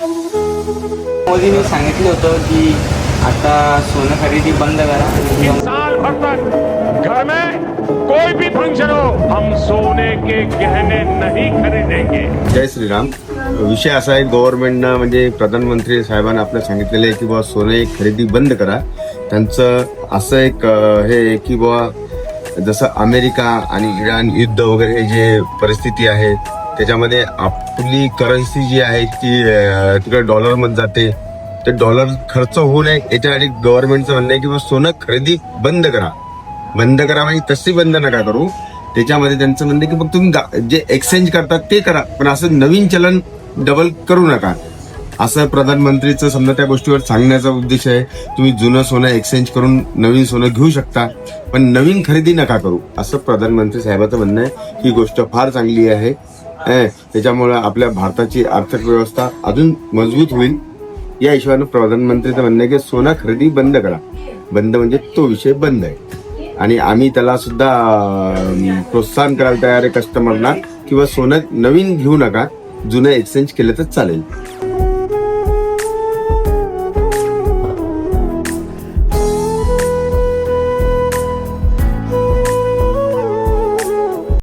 मोदींनी सांगितलं होतं की आता सोनं खरेदी बंद करा. साल भर तक घर में कोई भी फंक्शन हो हम सोने के गहने नहीं खरीदेंगे. जय श्रीराम. विषय असा आहे, गव्हर्नमेंटनं म्हणजे प्रधानमंत्री साहेबांना आपल्याला सांगितलेलं आहे की बाबा सोने खरेदी बंद करा. त्यांचं असं एक हे आहे की बाबा जसं अमेरिका आणि इराण युद्ध वगैरे जे परिस्थिती आहे त्याच्यामध्ये आपली करन्सी जी आहे ती तिकडे डॉलरमध्ये जाते. ते डॉलर खर्च होऊ नये याच्यासाठी गव्हर्नमेंटचं म्हणणं आहे की सोनं खरेदी बंद करा. बंद करा म्हणजे तशी बंद नका करू. त्याच्यामध्ये त्यांचं म्हणणं की मग तुम्ही जे एक्सचेंज करतात ते करा, पण असं नवीन चलन डबल करू नका. असं प्रधानमंत्रीचं समजा त्या गोष्टीवर सांगण्याचा उद्देश आहे. तुम्ही जुनं सोनं एक्सचेंज करून नवीन सोनं घेऊ शकता, पण नवीन खरेदी नका करू, असं प्रधानमंत्री साहेबांचं म्हणणं आहे. ही गोष्ट फार चांगली आहे. त्याच्यामुळे आपल्या भारताची आर्थिक व्यवस्था अजून मजबूत होईल. या हिशोबानं प्रधानमंत्रीचं म्हणणं आहे की सोनं खरेदी बंद करा. बंद म्हणजे तो विषय बंद आहे. आणि आम्ही त्याला सुद्धा प्रोत्साहन करायला तयार आहे कस्टमरना किंवा सोनं नवीन घेऊ नका, जुनं एक्सचेंज केलं तर चालेल.